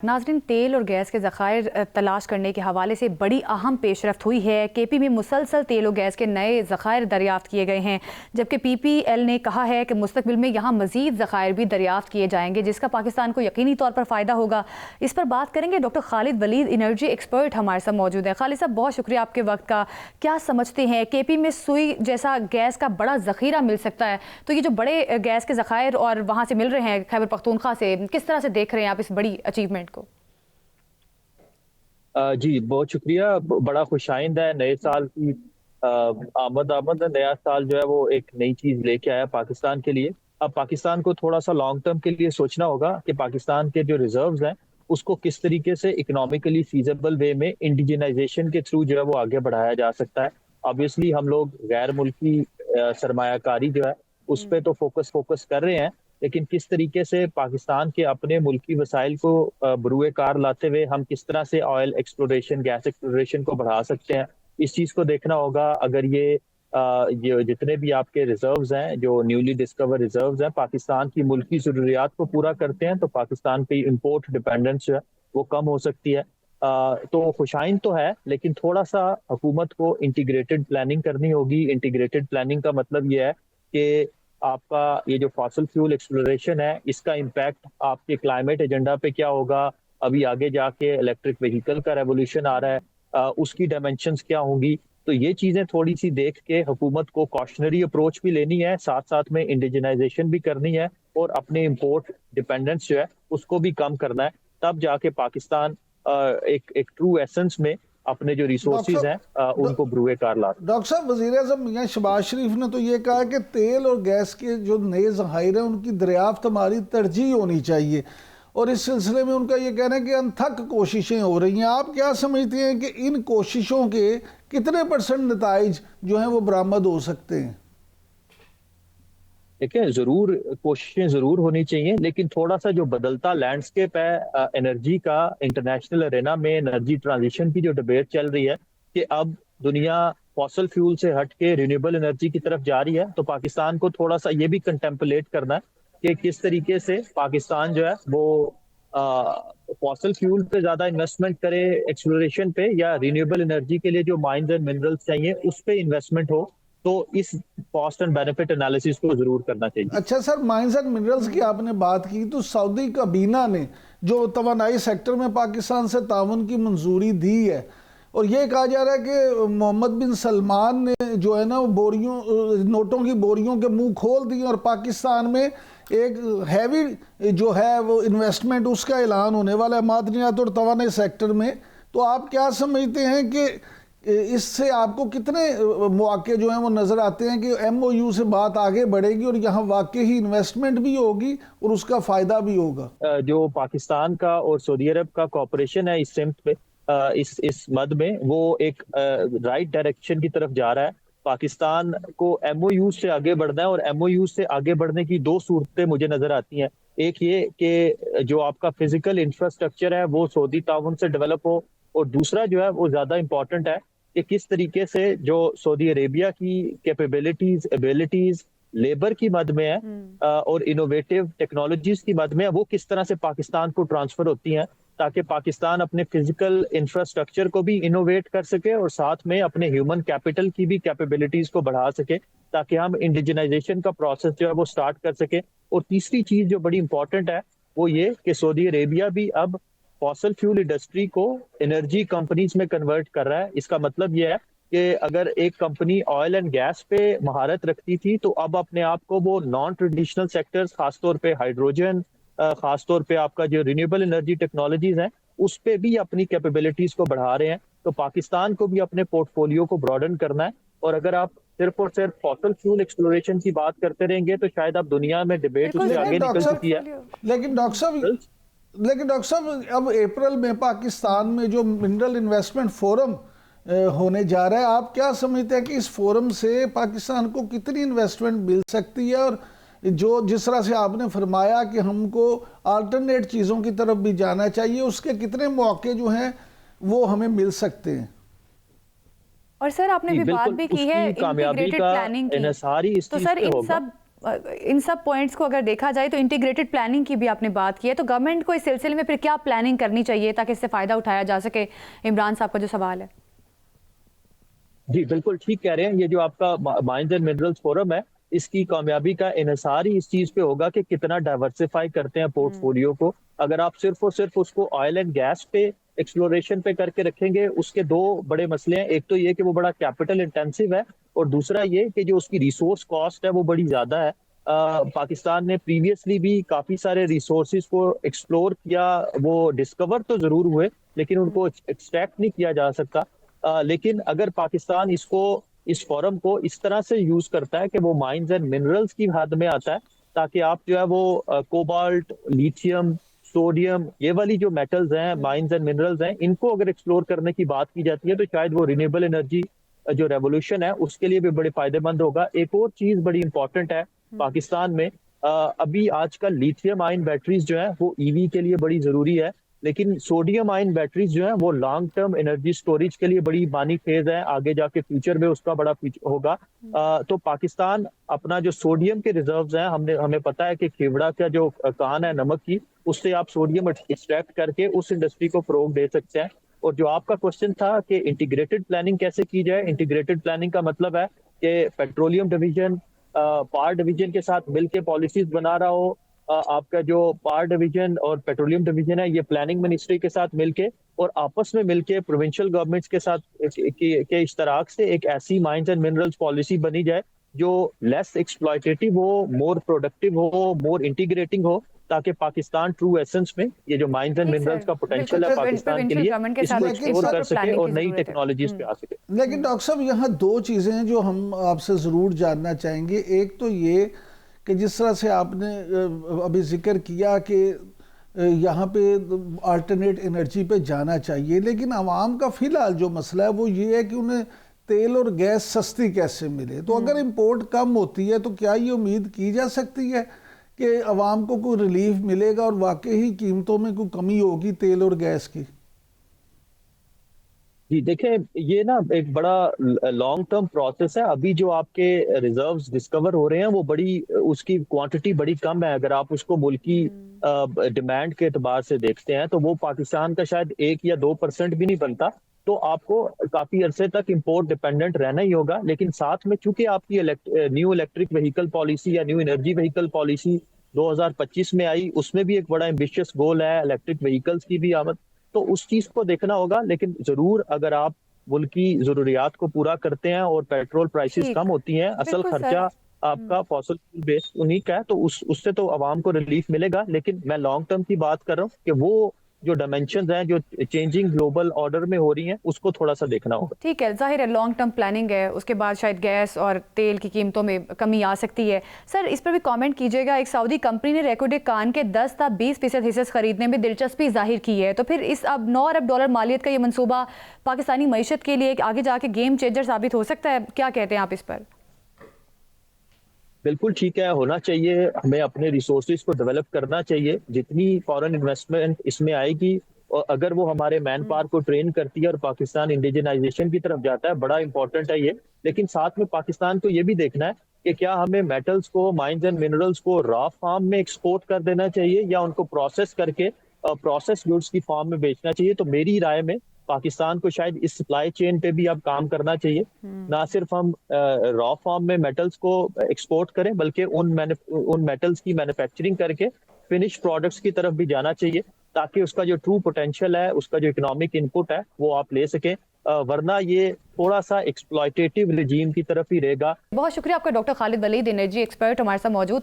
नाज़रीन, तेल और गैस के ज़खायर तलाश करने के हवाले से बड़ी अहम पेशरफ्त हुई है। केपी में मुसलसल तेल और गैस के नए ज़खायर दरियाफ़्त किए गए हैं, जबकि पीपीएल ने कहा है कि मुस्तक़बिल में यहाँ मज़ीद ज़खायर भी दरियाफ़्त किए जाएंगे, जिसका पाकिस्तान को यकीनी तौर पर फ़ायदा होगा। इस पर बात करेंगे। Doctor Khalid Walid, energy expert, हमारे साथ मौजूद है। खालिद साहब, बहुत शुक्रिया आपके वक्त का। क्या समझते हैं, केपी में सुई जैसा गैस का बड़ा ज़ख़ीरा मिल सकता है, तो ये जो बड़े गैस के ज़खायर और वहाँ से मिल रहे हैं खैबर पख्तूनख्वा से, किस तरह से देख रहे हैं आप इस बड़ी अचीवमेंट को? जी, बहुत शुक्रिया। बड़ा खुशाइंद है नए साल की आमद है। नया साल जो है वो एक नई चीज़ लेके आया पाकिस्तान के लिए। अब पाकिस्तान को थोड़ा-सा लॉन्ग टर्म के लिए सोचना होगा कि पाकिस्तान के जो रिज़र्व्स हैं, उसको किस तरीके से इकोनॉमिकली फ़ीज़िबल वे में इंडिजिनाइज़ेशन के थ्रू जो है वो आगे बढ़ाया जा सकता है। ऑब्वियसली हम लोग गैर मुल्की सरमायाकारी जो है, उस पे तो फ़ोकस कर रहे हैं, लेकिन किस तरीके से पाकिस्तान के अपने मुल्की वसाइल को बरूए कार लाते हुए हम किस तरह से ऑयल एक्सप्लोरेशन, गैस एक्सप्लोरेशन को बढ़ा सकते हैं, इस चीज़ को देखना होगा। अगर ये जितने भी आपके रिजर्व्स हैं, जो न्यूली डिस्कवर रिजर्व्स हैं, पाकिस्तान की मुल्की ज़रूरियात को पूरा करते हैं, तो पाकिस्तान की इम्पोर्ट डिपेंडेंस जो है वो कम हो सकती है। तो खुशाइन तो है, लेकिन थोड़ा-सा हुकूमत को इंटीग्रेटेड प्लानिंग करनी होगी। इंटीग्रेटेड प्लानिंग का मतलब ये है कि आपका ये जो फॉसिल फ्यूल एक्सप्लोरेशन है, इसका इम्पैक्ट आपके क्लाइमेट एजेंडा पे क्या होगा? अभी आगे जाके इलेक्ट्रिक व्हीकल का रेवोल्यूशन आ रहा है, उसकी डायमेंशंस क्या होंगी? तो ये चीज़ें थोड़ी-सी देख के हुकूमत को कॉशनरी अप्रोच भी लेनी है, साथ-साथ में इंडिजिनाइजेशन भी करनी है और अपने इम्पोर्ट डिपेंडेंस जो है, उसको भी कम करना है। तब जाके पाकिस्तान एक एक ट्रू एसेंस में अपने जो रिसोर्सेज हैं उनको ब्रुए कार ला। डॉक्टर साहब, वज़ीर-ए-आज़म मियां शहबाज शरीफ ने तो ये कहा कि तेल और गैस के जो नए ज़खायर हैं उनकी दरियाफ्त हमारी तरजीह होनी चाहिए, और इस सिलसिले में उनका ये कहना है कि अनथक कोशिशें हो रही हैं। आप क्या समझते हैं कि इन कोशिशों के कितने % नताइज जो हैं वो बरामद हो सकते हैं? देखिए, ज़रूर कोशिशें ज़रूर होनी चाहिए, लेकिन थोड़ा-सा जो बदलता लैंडस्केप है एनर्जी का, इंटरनेशनल अरेना में एनर्जी ट्रांजिशन की जो डिबेट चल रही है कि अब दुनिया फॉसिल फ्यूल से हट के रिन्यूएबल एनर्जी की तरफ जा रही है, तो पाकिस्तान को थोड़ा-सा ये भी कंटेम्पलेट करना है कि किस तरीके से पाकिस्तान जो है वो फॉसिल फ्यूल पे ज़्यादा इन्वेस्टमेंट करे, एक्सप्लोरेशन पे, या रिन्यूएबल एनर्जी के लिए जो माइंस एंड मिनरल्स चाहिए उस पे इन्वेस्टमेंट हो। तो इस कॉस्ट एंड बेनिफिट एनालिसिस को जरूर करना चाहिए। अच्छा सर, माइंस एंड मिनरल्स की आपने बात की, तो सऊदी काबीना ने जो तवानाई सेक्टर में पाकिस्तान से ताउन की मंजूरी दी है, और ये कहा जा रहा है कि मोहम्मद बिन सलमान ने जो है ना वो नोटों की बोरियों के मुंह खोल दिए, और पाकिस्तान में एक हैवी जो है वो इन्वेस्टमेंट उसका ऐलान होने वाला है मादनियात और तवानाई सेक्टर में। तो आप क्या समझते हैं कि इससे आपको कितने मौके जो हैं वो नज़र आते हैं कि MOU से बात आगे बढ़ेगी और यहाँ वाकई ही इन्वेस्टमेंट भी होगी और उसका फ़ायदा भी होगा? जो पाकिस्तान का और सऊदी अरब का कॉपरेशन है इस सिम्त पे, इस मद में, वो एक राइट डायरेक्शन की तरफ जा रहा है। पाकिस्तान को MOU से आगे बढ़ना है, और MOU से आगे बढ़ने की दो सूरतें मुझे नज़र आती हैं। एक ये कि जो आपका फिजिकल इंफ्रास्ट्रक्चर है वो सऊदी ताउन से डेवलप हो, और दूसरा जो है वो ज़्यादा इंपॉर्टेंट है कि किस तरीके से जो सऊदी अरेबिया की कैपेबिलिटीज, एबिलिटीज लेबर की मद में है और इनोवेटिव टेक्नोलॉजीज की मद में है, वो किस तरह से पाकिस्तान को ट्रांसफर होती हैं, ताकि पाकिस्तान अपने फिजिकल इंफ्रास्ट्रक्चर को भी इनोवेट कर सके और साथ में अपने ह्यूमन कैपिटल की भी कैपेबिलिटीज को बढ़ा सके, ताकि हम इंडिजिनाइजेशन का प्रोसेस जो है वो स्टार्ट कर सके। और तीसरी चीज जो बड़ी इंपॉर्टेंट है वो ये कि सऊदी अरेबिया भी अब फॉसल फ्यूल इंडस्ट्री को एनर्जी कंपनीज में कन्वर्ट कर रहा है। इसका मतलब यह है कि अगर एक कंपनी ऑयल एंड गैस पे महारत रखती थी, तो अब अपने आप को वो नॉन ट्रेडिशनल सेक्टर्स, खासतौर पे हाइड्रोजन, खासतौर पे आपका जो रिन्यूएबल एनर्जी टेक्नोलॉजीज हैं, उस पे भी अपनी कैपेबिलिटीज को बढ़ा रहे हैं। तो पाकिस्तान को भी अपने पोर्टफोलियो को ब्रॉडन करना है, और अगर आप सिर्फ और सिर्फ फॉसल फ्यूल एक्सप्लोरेशन की बात करते रहेंगे तो शायद अब दुनिया में डिबेट उससे आगे निकल चुकी है। लेकिन डॉक्टर साहब, अब अप्रैल में पाकिस्तान में जो मिनरल इन्वेस्टमेंट फोरम होने जा रहा है, आप क्या समझते हैं कि इस फोरम से पाकिस्तान को कितनी इन्वेस्टमेंट मिल सकती है, और जो जिस तरह से आपने फरमाया कि हमको अल्टरनेट चीज़ों की तरफ भी जाना चाहिए, उसके कितने मौके जो हैं वो हमें मिल सकते हैं? और सर, आपने भी बात भी की है इंटीग्रेटेड प्लानिंग की, तो सर इन सब इन सब पॉइंट्स को अगर देखा जाए तो इंटीग्रेटेड प्लानिंग की भी आपने बात की है, तो गवर्नमेंट को इस सिलसिले में फिर क्या प्लानिंग करनी चाहिए ताकि इससे फ़ायदा उठाया जा सके? इमरान साहब का जो सवाल है। जी बिल्कुल ठीक कह रहे हैं। ये जो आपका माइंस एंड मिनरल्स फोरम है, इसकी कामयाबी का इन्हिसार ही इस चीज पे होगा कि कितना डाइवर्सिफाई करते हैं पोर्टफोलियो को। अगर आप सिर्फ और सिर्फ उसको ऑयल एंड गैस पे एक्सप्लोरेशन पे करके रखेंगे, उसके दो बड़े मसले हैं। एक तो ये कि वो बड़ा कैपिटल इंटेंसिव है, और दूसरा ये कि जो उसकी रिसोर्स कॉस्ट है वो बड़ी ज्यादा है। पाकिस्तान ने प्रीवियसली भी काफी सारे रिसोर्सेज को एक्सप्लोर किया, वो डिस्कवर तो जरूर हुए लेकिन उनको एक्सट्रैक्ट नहीं किया जा सकता। लेकिन अगर पाकिस्तान इस फोरम को इस तरह से यूज करता है कि वो माइंस एंड मिनरल्स की हद में आता है, ताकि आप जो है वो कोबाल्ट, लिथियम, सोडियम, ये वाली जो मेटल्स हैं, माइंस एंड मिनरल्स हैं, इनको अगर एक्सप्लोर करने की बात की जाती है तो शायद वो रिन्यूएबल एनर्जी जो रेवोल्यूशन है उसके लिए भी बड़े फायदेमंद होगा। एक और चीज बड़ी इंपॉर्टेंट है पाकिस्तान में, अभी आजकल लिथियम आयन बैटरीज जो है वो ईवी के लिए बड़ी जरूरी है, लेकिन सोडियम आयन बैटरीज जो है वो लॉन्ग टर्म एनर्जी स्टोरेज के लिए बड़ी मानी फेज है, आगे जाके फ्यूचर में उसका बड़ा होगा। तो पाकिस्तान अपना जो सोडियम के रिजर्व्स हैं, हमें पता है कि खेवड़ा का जो कान है नमक की, उससे आप सोडियम एक्सट्रैक्ट करके उस इंडस्ट्री को फरोग दे सकते हैं। और जो आपका क्वेश्चन था कि इंटीग्रेटेड प्लानिंग कैसे की जाए, इंटीग्रेटेड प्लानिंग का मतलब है कि पेट्रोलियम डिवीजन पावर डिवीजन के साथ मिलकर पॉलिसीज बना रहा हो। आपका जो पावर डिवीजन और पेट्रोलियम डिवीजन है, ये प्लानिंग मिनिस्ट्री के साथ मिलके और आपस में मिलके प्रोविंशियल गवर्नमेंट्स के साथ के इश्तराक से एक ऐसी माइंस एंड मिनरल्स पॉलिसी बनी जाए जो लेस एक्सप्लॉयटेटिव हो, मोर प्रोडक्टिव हो, मोर इंटीग्रेटिंग हो, ताकि पाकिस्तान ट्रू एसेंस में ये जो माइंस एंड मिनरल्स का पोटेंशियल है पाकिस्तान के लिए, इसको एक्सप्लोर कर सके और नई टेक्नोलॉजीज पे आ सके। लेकिन डॉक्टर साहब, यहाँ दो चीज़ें हैं जो हम आपसे ज़रूर जानना चाहेंगे। एक तो ये कि जिस तरह से आपने अभी जिक्र किया कि यहाँ पे अल्टरनेट एनर्जी पे जाना चाहिए, लेकिन आवाम का फ़िलहाल जो मसला है वो ये है कि उन्हें तेल और गैस सस्ती कैसे मिले। तो अगर इंपोर्ट कम होती है तो क्या ये उम्मीद की जा सकती है कि आवाम को कोई रिलीफ मिलेगा और वाकई ही कीमतों में कोई कमी होगी तेल और गैस की? जी देखें, ये ना एक बड़ा लॉन्ग टर्म प्रोसेस है। अभी जो आपके रिजर्व्स डिस्कवर हो रहे हैं वो बड़ी, उसकी क्वांटिटी बड़ी कम है। अगर आप उसको मुल्की डिमांड के एतबार से देखते हैं तो वो पाकिस्तान का शायद 1 या 2% भी नहीं बनता। तो आपको काफी अरसे तक इंपोर्ट डिपेंडेंट रहना ही होगा। लेकिन साथ में चूंकि आपकी न्यू इलेक्ट्रिक व्हीकल पॉलिसी या न्यू एनर्जी व्हीकल पॉलिसी 2025 में आई, उसमें भी एक बड़ा एम्बिशियस गोल है इलेक्ट्रिक व्हीकल्स की भी आमद, तो उस चीज को देखना होगा। लेकिन जरूर अगर आप मुल्क की जरूरियात को पूरा करते हैं और पेट्रोल प्राइसेस कम होती हैं, असल खर्चा आपका फॉसिल फ्यूल बेस्ड उन्हीं का है, तो उससे तो आवाम को रिलीफ मिलेगा। लेकिन मैं लॉन्ग टर्म की बात कर रहा हूँ कि वो जो डायमेंशंस हैं जो चेंजिंग ग्लोबल ऑर्डर में हो रही हैं, उसको थोड़ा सा देखना होगा। ठीक है, जाहिर है लॉन्ग टर्म प्लानिंग है, उसके बाद शायद गैस और तेल की कीमतों में कमी आ सकती है। सर, इस पर भी कमेंट कीजिएगा। एक सऊदी कंपनी ने रेकोडे कान के 10 था 20% हिस्से खरीदने में दिलचस्पी जाहिर की है, तो फिर इस अब 9 अरब डॉलर मालियत का ये मंसूबा पाकिस्तानी मईशत के लिए आगे जाके गेम चेंजर साबित हो सकता है? क्या कहते हैं आप इस पर? बिल्कुल ठीक है, होना चाहिए। हमें अपने रिसोर्सेज को डेवलप करना चाहिए। जितनी फॉरेन इन्वेस्टमेंट इसमें आएगी और अगर वो हमारे मैन पावर को ट्रेन करती है और पाकिस्तान इंडिजनाइजेशन की तरफ जाता है, बड़ा इंपॉर्टेंट है ये। लेकिन साथ में पाकिस्तान को ये भी देखना है कि क्या हमें मेटल्स को, माइंस एंड मिनरल्स को रॉ फॉर्म में एक्सपोर्ट कर देना चाहिए या उनको प्रोसेस करके प्रोसेस गुड्स की फॉर्म में बेचना चाहिए। तो मेरी राय में पाकिस्तान को शायद इस सप्लाई चेन पे भी अब काम करना चाहिए। ना सिर्फ हम रॉ फॉर्म में मेटल्स को एक्सपोर्ट करें, बल्कि उन मेटल्स की मैन्युफैक्चरिंग करके फिनिश प्रोडक्ट्स की तरफ भी जाना चाहिए, ताकि उसका जो ट्रू पोटेंशियल है, उसका जो इकोनॉमिक इनपुट है, वो आप ले सकें। वरना ये थोड़ा सा एक्सप्लॉयटेटिव रिजीम की तरफ ही रहेगा। बहुत शुक्रिया आपका doctor Khalid Walid, energy expert हमारे साथ मौजूद।